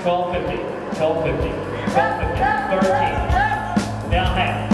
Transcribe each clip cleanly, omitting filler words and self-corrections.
1250, 1250, 1250, 13. Down half.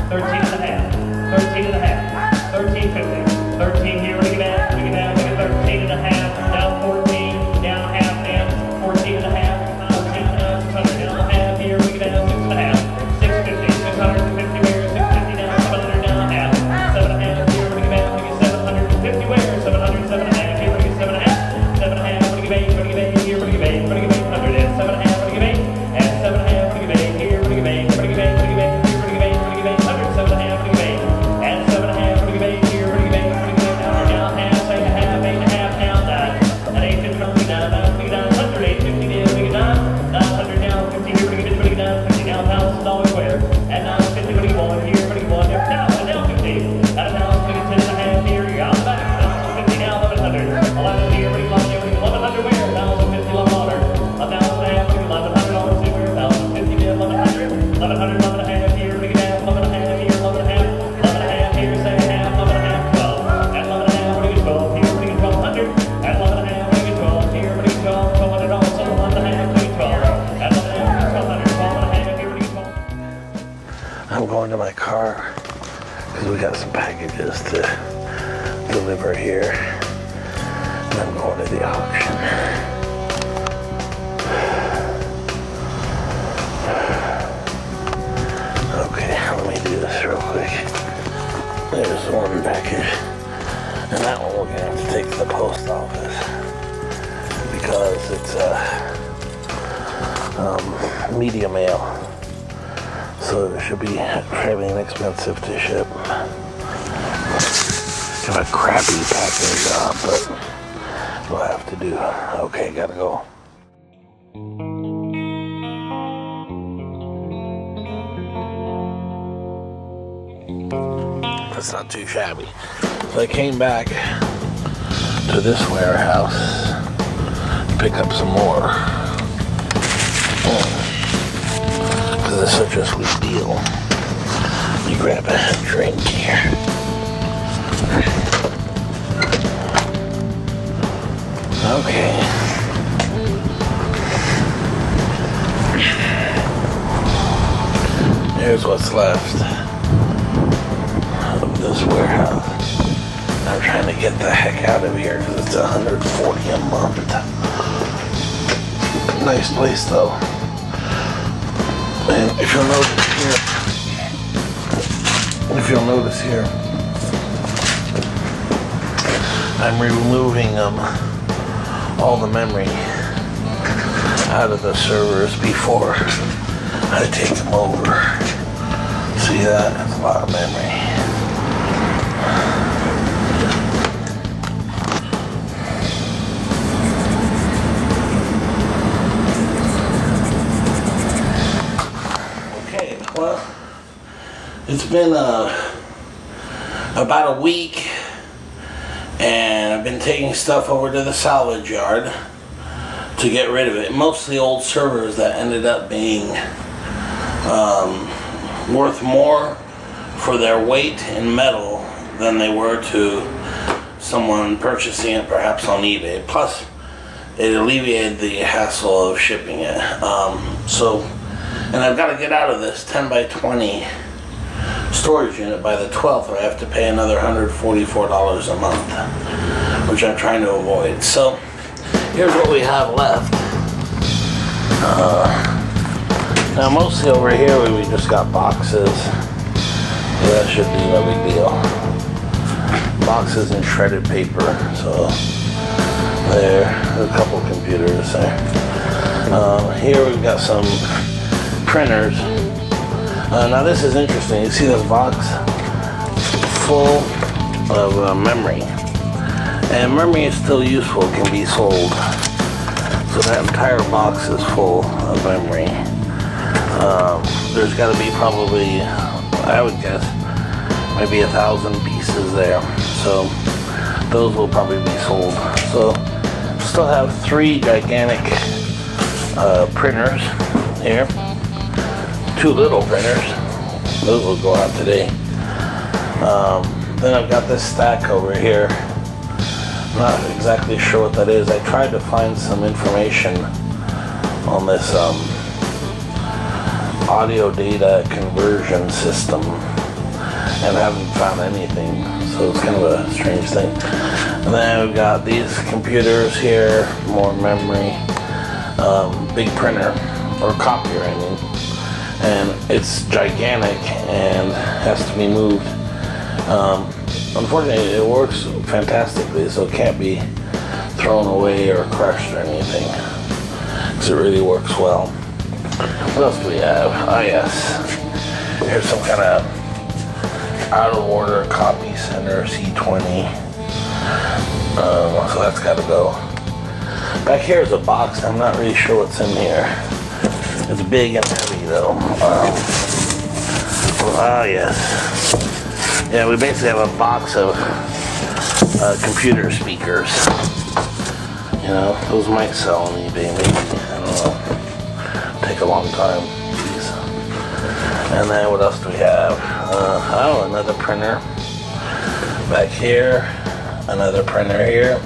13 and a half. 13 and a half. 1350. 13 here. Bring it down. Bring it down. Bring it 13 and a half. Down 14. Down half. Down 14 and a half. 14 and a half. 600 down half here. Bring it down. 6 and a half. 650. 650 wears. 650 down. 700 down half. 7 and a half here. Bring it down. Bring it 750 wears. 700. 7 and a half here. Bring it 7 and a half. 7 and a half. Bring it back. Bring it back here. Bring it back. Bring it back. 100 and 7 and a half. Bring it back. And 7 and a half. Bring it back here. Bring it back. Bring it back. Bring it back here. Bring it back. Bring it back. 100. 7 and a half. Bring it back. And 7 and a half. Bring it back here. Bring it back. Bring it back. Down half. 8 and a half. 8 and a half. Down that. And 850. Bring it down. Bring it down. 100. 850 down. Bring it down. 100 down. 50 here. Bring it down. 50 down. $1,000 square. And now 50. Bring it one here. Bring it one here. Down. Down 50. And now bring it 10 and a half here. You're out back. 50 down. 1100. 11 here. Bring it 11 here. Bring it 1100 where? 1,050. 1100. 1,000 and a half. Bring it 1100 on the super. 1,050 to 1100. 1100. 11 and a half here. Bring it down. 11 and a half here. 11 and a half. 11 and a half here. Say half. 11 and a half. 12. And 11 and a half. Bring it 12 here. Bring it 1200. And 11 and a half. Bring it 12 here. Bring it 12. 1200 also. 11 and a half. Bring it 12. And 11 and a half. 1200. 12 and a half here. Bring it 12. I'm going to my car because we got some packages to deliver here. And I'm going to the auction. Okay, let me do this real quick. There's one package. And that one we're going to have to take to the post office because it's medium mail. So it should be fairly inexpensive to ship. Kind of a crappy packing job, but we'll have to do. Okay, gotta go. That's not too shabby. So I came back to this warehouse to pick up some more. Because it's such a sweet deal. Let me grab a drink here. Okay. Here's what's left of this warehouse. I'm trying to get the heck out of here because it's $140 a month. Nice place though. And if you'll notice here, I'm removing all the memory out of the servers before I take them over. See that? That's a lot of memory. Well, it's been about a week, and I've been taking stuff over to the salvage yard to get rid of it. Mostly old servers that ended up being worth more for their weight in metal than they were to someone purchasing it perhaps on eBay. Plus, it alleviated the hassle of shipping it. And I've got to get out of this 10 by 20 storage unit by the 12th, or I have to pay another $144 a month, which I'm trying to avoid. So here's what we have left. Now mostly over here we just got boxes. So that should be no big deal. Boxes and shredded paper. So there's a couple computers there. Here we've got some printers. Now this is interesting. You see this box full of memory, and memory is still useful. It can be sold. So that entire box is full of memory. There's got to be probably, I would guess, maybe 1,000 pieces there. So those will probably be sold. So still have 3 gigantic printers here. 2 little printers. Those will go out today. Then I've got this stack over here. Not exactly sure what that is. I tried to find some information on this audio data conversion system and haven't found anything, so it's kind of a strange thing. And then we've got these computers here, more memory, big printer, or copier I mean, and it's gigantic and has to be moved. Unfortunately it works fantastically, so it can't be thrown away or crushed or anything, because it really works well. What else do we have? Oh yes, here's some kind of out of order copy center C20. So that's got to go. Back here is a box. I'm not really sure what's in here. It's big and heavy though. Oh yes. Yeah, we basically have a box of computer speakers. You know, those might sell on eBay maybe. I don't know. Take a long time. Please. And then what else do we have? Oh, another printer. Back here. Another printer here.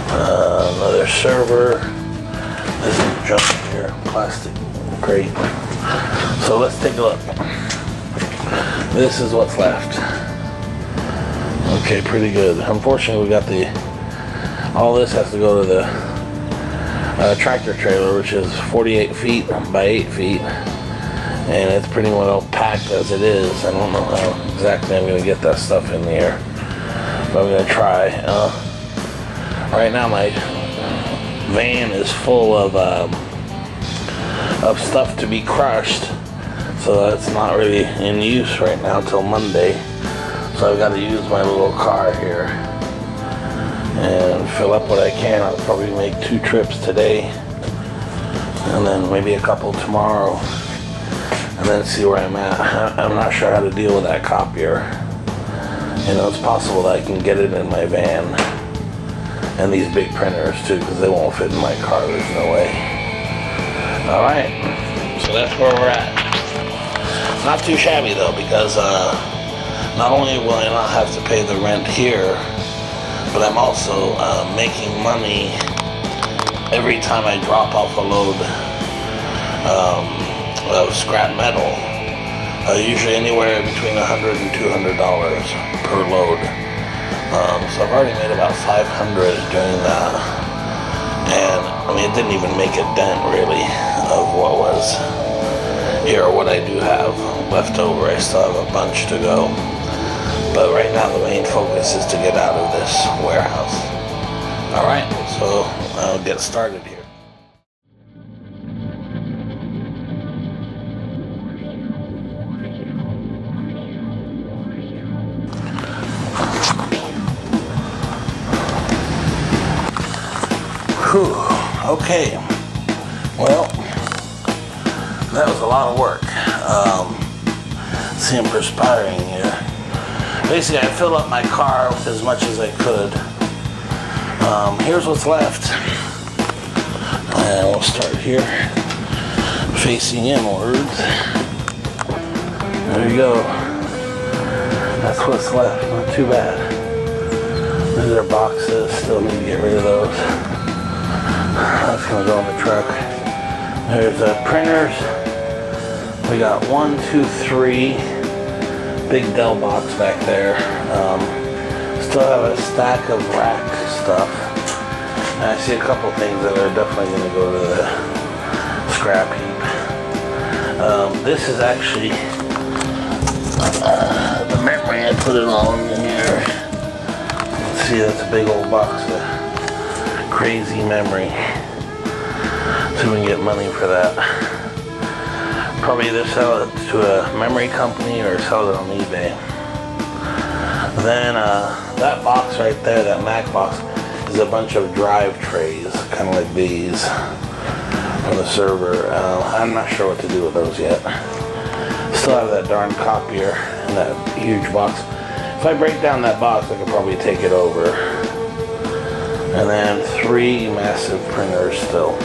Another server. This is junk here. Plastic. Great. So let's take a look. This is what's left. Okay, pretty good. Unfortunately, we got all this has to go to the tractor trailer, which is 48 feet by 8 feet. And it's pretty well packed as it is. I don't know how exactly I'm going to get that stuff in here, but I'm going to try. Right now my van is full of stuff to be crushed, so that's not really in use right now till Monday. So I've got to use my little car here and fill up what I can. I'll probably make 2 trips today and then maybe a couple tomorrow, and then see where I'm at. I'm not sure how to deal with that copier. You know, it's possible that I can get it in my van, and these big printers too, because they won't fit in my car. There's no way. Alright, so that's where we're at. Not too shabby though, because not only will I not have to pay the rent here, but I'm also making money every time I drop off a load of scrap metal. Usually anywhere between $100 and $200 per load. So I've already made about 500 doing that. And I mean, it didn't even make a dent really of what was here, or what I do have left over. I still have a bunch to go. But right now the main focus is to get out of this warehouse. Alright, so I'll get started here. Whew, okay, well, that was a lot of work. See, I'm perspiring here. Basically, I filled up my car as much as I could. Here's what's left. And we'll start here, facing inwards. There you go. That's what's left, not too bad. These are boxes, still need to get rid of those. That's gonna go in the truck. There's printers. We got 1, 2, 3 big Dell box back there. Still have a stack of rack stuff. And I see a couple things that are definitely gonna go to the scrap heap. This is actually the memory. I put it all in here. Let's see, that's a big old box of crazy memory. So we can get money for that. Probably either sell it to a memory company or sell it on eBay. Then that box right there, that Mac box, is a bunch of drive trays, kind of like these from the server. I'm not sure what to do with those yet. Still have that darn copier in that huge box. If I break down that box, I could probably take it over. And then 3 massive printers still.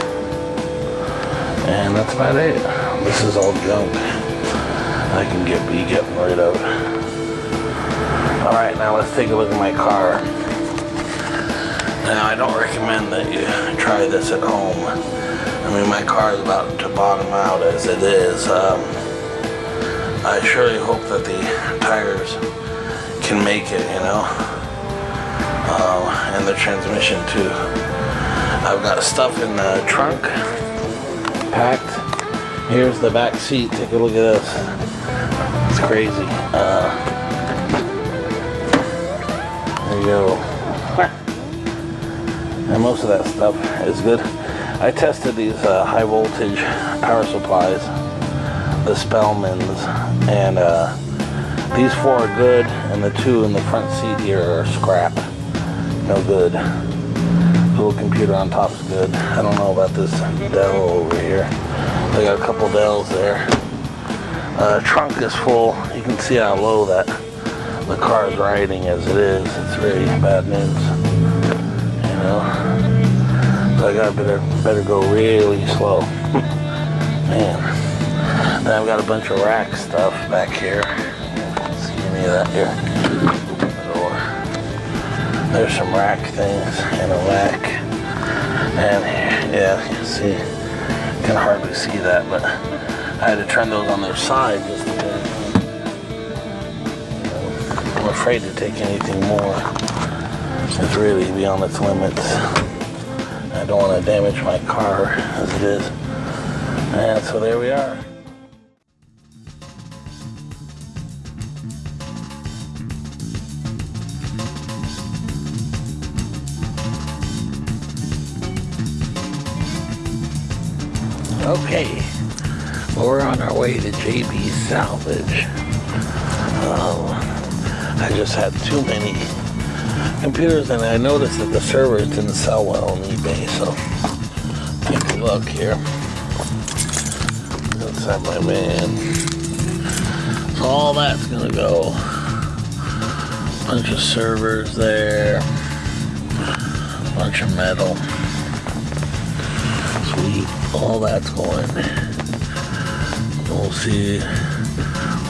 And that's about it. This is all junk I can be getting rid of. Alright, now let's take a look at my car. Now, I don't recommend that you try this at home I mean, my car is about to bottom out as it is. I surely hope that the tires can make it, you know, and the transmission too. I've got stuff in the trunk packed. Here's the back seat. Take a look at this. It's crazy. There you go. And most of that stuff is good. I tested these high voltage power supplies, the Spellmans, and these 4 are good, and the 2 in the front seat here are scrap. No good. Little computer on top is good. I don't know about this Dell over here. They got a couple Dells there. Trunk is full. You can see how low that the car is riding as it is. It's very bad news, you know. So I got better go really slow. Man. Then I've got a bunch of rack stuff back here. See any of that here? There's some rack things and a rack. And yeah, you can see. You can hardly see that, but I had to turn those on their side just to get, you know, I'm afraid to take anything more. It's really beyond its limits. I don't want to damage my car as it is. And so there we are. Okay, well, we're on our way to JB's Salvage. I just had too many computers, and I noticed that the servers didn't sell well on eBay, so take a look here. Inside my van. So all that's gonna go. Bunch of servers there. Bunch of metal. Sweet. All that's going. We'll see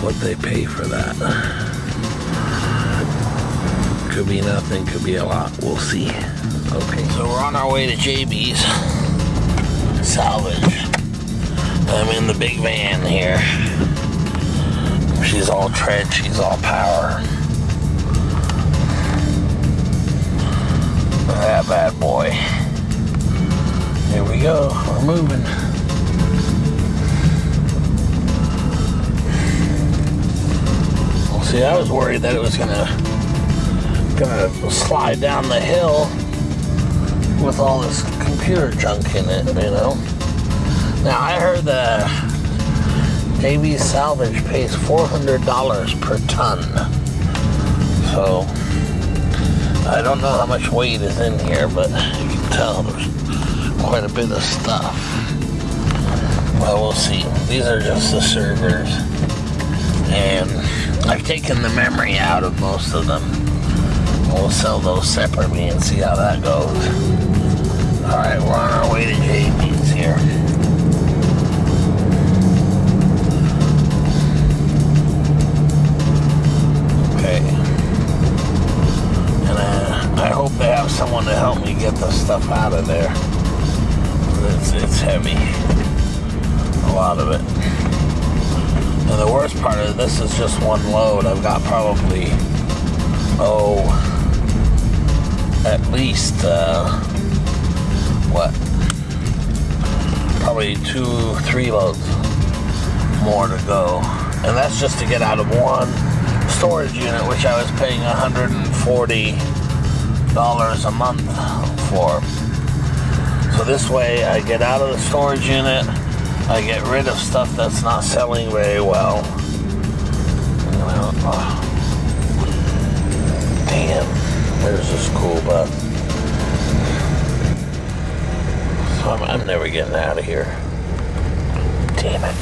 what they pay for that. Could be nothing, could be a lot. We'll see. Okay, so we're on our way to JB's Salvage. I'm in the big van here. She's all tread, she's all power. Look at that bad boy. Here we go, we're moving. Well, see, I was worried that it was gonna slide down the hill with all this computer junk in it, you know. Now, I heard the JB's Salvage pays $400 per ton. So, I don't know how much weight is in here, but you can tell there's quite a bit of stuff. Well, we'll see. These are just the servers, and I've taken the memory out of most of them. We'll sell those separately and see how that goes. Alright, we're on our way to JB's here. Okay. And I hope they have someone to help me get the stuff out of there. It's heavy. A lot of it. And the worst part of this is just one load. I've got probably, at least, probably 2-3 loads more to go. And that's just to get out of one storage unit, which I was paying $140 a month for. So this way I get out of the storage unit, I get rid of stuff that's not selling very well. Damn, there's this cool bus. So I'm never getting out of here. Damn it.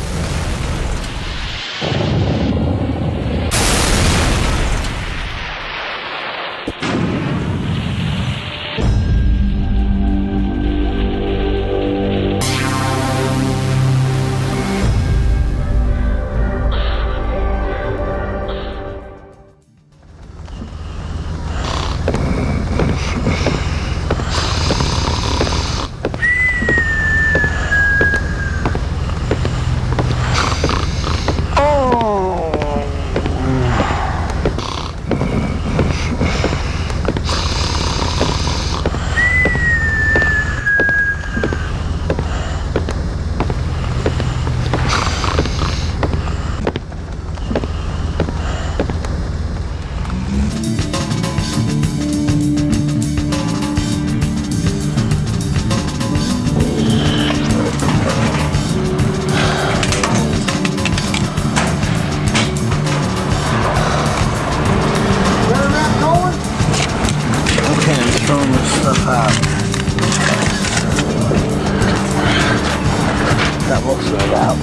Got most of it out.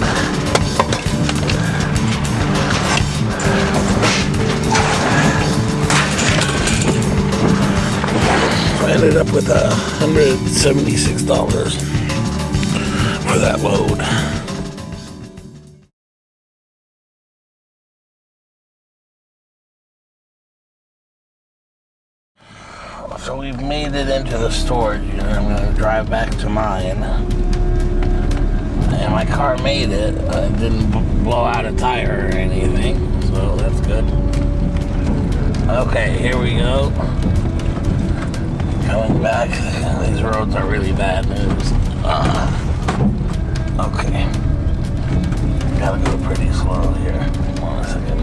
I ended up with $176 for that load. So we've made it into the storage unit. I'm going to drive back to mine. And my car made it. It didn't blow out a tire or anything. So that's good. Okay, here we go. Coming back. These roads are really bad news. Okay. Gotta go pretty slow here. Hold on a second.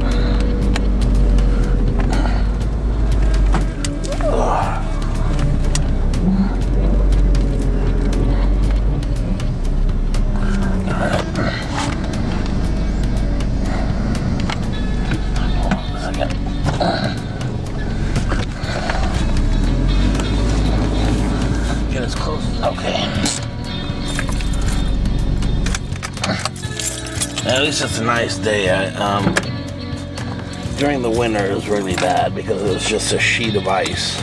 Get as close as okay. At least it's a nice day. During the winter it was really bad because it was just a sheet of ice.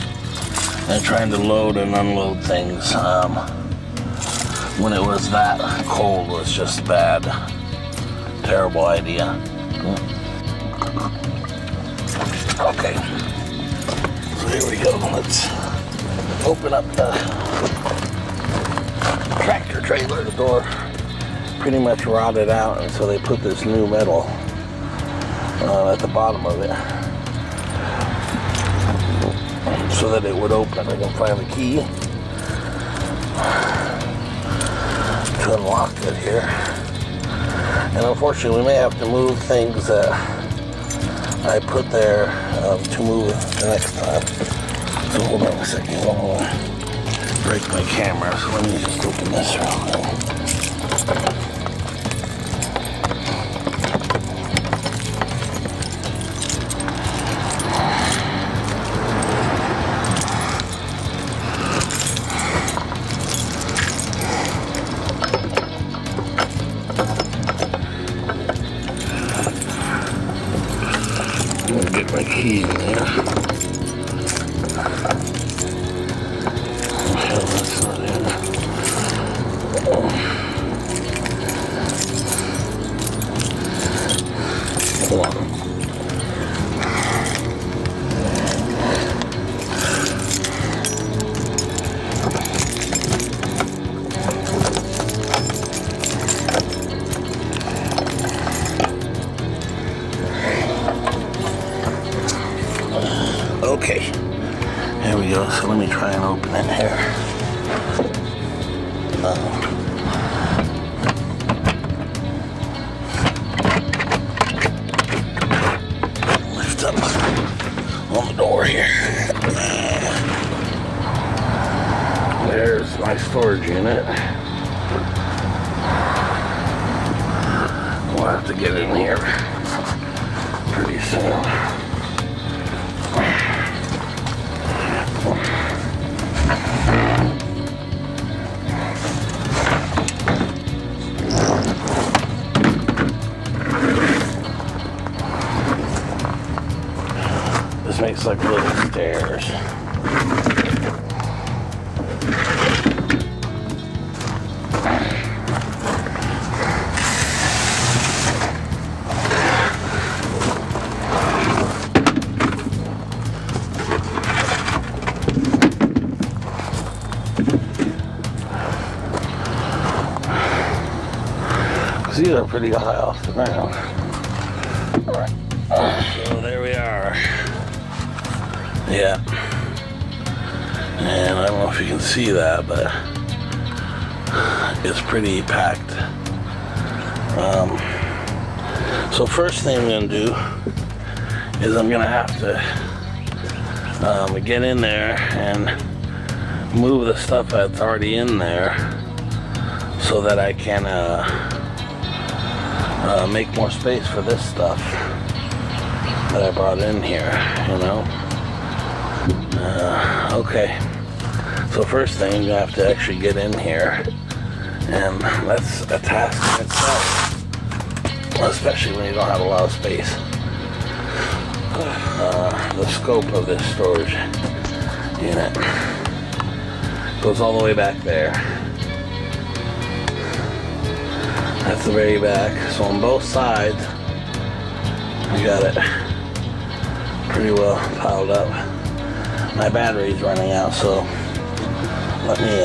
And trying to load and unload things when it was that cold was just bad. Terrible idea. Okay. So here we go. Let's open up the tractor trailer. The door pretty much rotted out, and so they put this new metal at the bottom of it so that it would open. I can find the key to unlock it here. And unfortunately, we may have to move things that I put there to move the next time. So hold on a second. I don't want to break my camera, so let me just open this real quick. Get my key in there. Oh, hell, that's not in. Hold on. Okay, there we go. So let me try and open it here. Lift up on the door here. There's my storage unit. We'll have to get in here pretty soon. This makes like little stairs. These are pretty high off the ground. Alright. So there we are. Yeah. And I don't know if you can see that, but it's pretty packed. So first thing I'm going to do is I'm going to have to get in there and move the stuff that's already in there so that I can make more space for this stuff that I brought in here, you know. Okay, so first thing, you have to actually get in here And that's a task in itself, especially when you don't have a lot of space. The scope of this storage unit goes all the way back there. That's the very back. So on both sides, you got it pretty well piled up. My battery's running out, so let me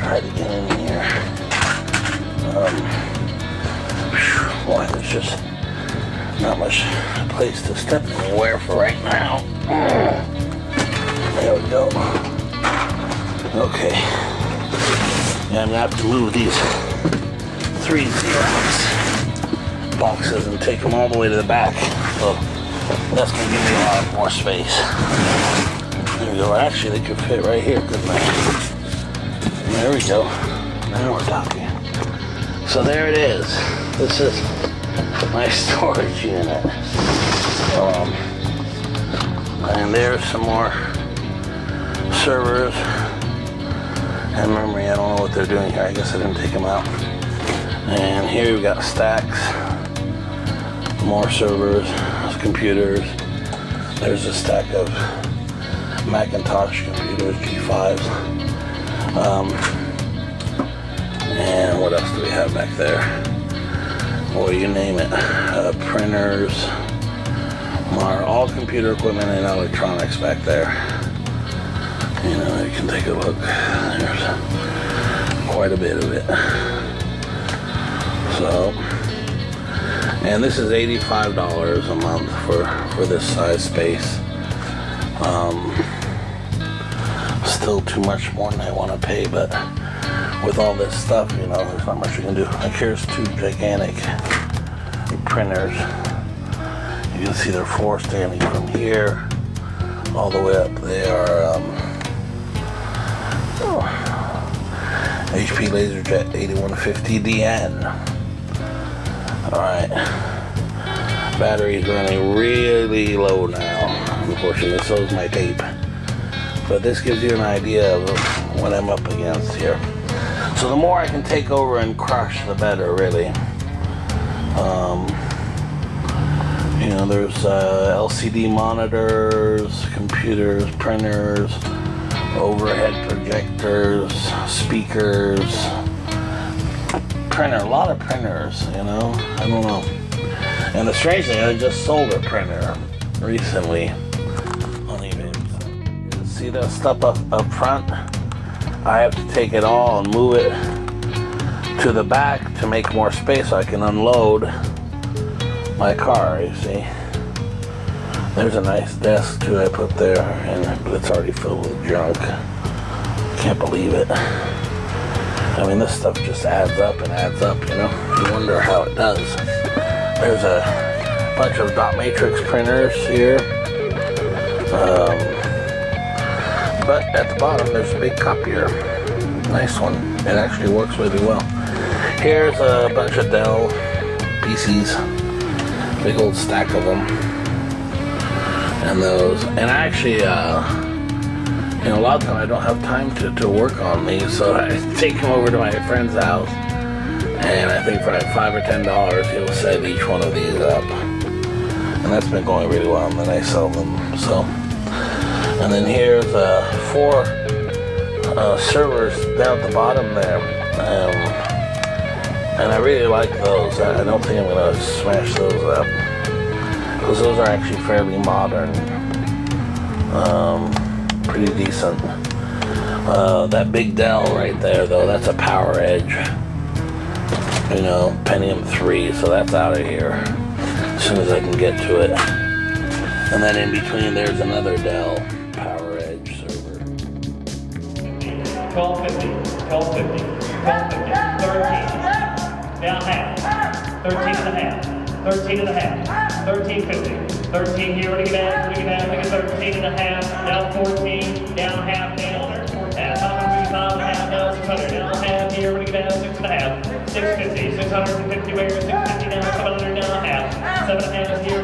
try to get in here. Boy, there's just not much place to step anywhere for right now. There we go. Okay. Yeah, I'm gonna have to move these 3 Xerox boxes and take them all the way to the back. So that's gonna give me a lot more space. There we go. Actually, they could fit right here, couldn't they? There we go. Now we're talking. So there it is. This is my storage unit. And there's some more servers and memory. I don't know what they're doing here. I guess I didn't take them out. And here we've got stacks, more servers, computers. There's a stack of Macintosh computers, G5s. And what else do we have back there? Well, you name it. Printers, all computer equipment and electronics back there. You know, you can take a look. There's quite a bit of it. So, and this is $85 a month for this size space. Still too much more than I want to pay, but with all this stuff, you know, there's not much you can do. Like here's 2 gigantic printers. You can see there are 4 standing from here all the way up. They are HP LaserJet 8150DN. Alright. Battery is running really low now. Unfortunately, so is my tape. But this gives you an idea of what I'm up against here. So the more I can take over and crush, the better, really. You know, there's LCD monitors, computers, printers, overhead projectors, speakers, a lot of printers, you know, I don't know. And the strange thing, I just sold a printer recently on eBay. See that stuff up front? I have to take it all and move it to the back to make more space so I can unload my car, you see. There's a nice desk too I put there, but it's already filled with junk. Can't believe it. I mean, this stuff just adds up and adds up, you know. You wonder how it does. There's a bunch of dot matrix printers here. But at the bottom, there's a big copier. Nice one. It actually works really well. Here's a bunch of Dell PCs. Big old stack of them. And those. And actually, you know, a lot of times I don't have time to work on these, so I take them over to my friend's house, and I think for like $5 or $10, he'll set each one of these up. And that's been going really well, and then I sell them, so. And then here's 4 servers down at the bottom there. And I really like those. I don't think I'm gonna smash those up, because those are actually fairly modern. Pretty decent. That big Dell right there, though, that's a Power Edge. You know, Pentium 3, so that's out of here as soon as I can get to it. And then in between, there's another Dell Power Edge server. 1250, 1250, 1250, 13. Down half. 13 and a half. 13 and a half. 1350. 13 here, bring it down, bring it down, bring it 13 and a half, down 14, down half, down 5 and a half, down 600, down half here, bring it down, 6 and a half, 650, 650 where, 650 down, 700 down half, 7 and a half here,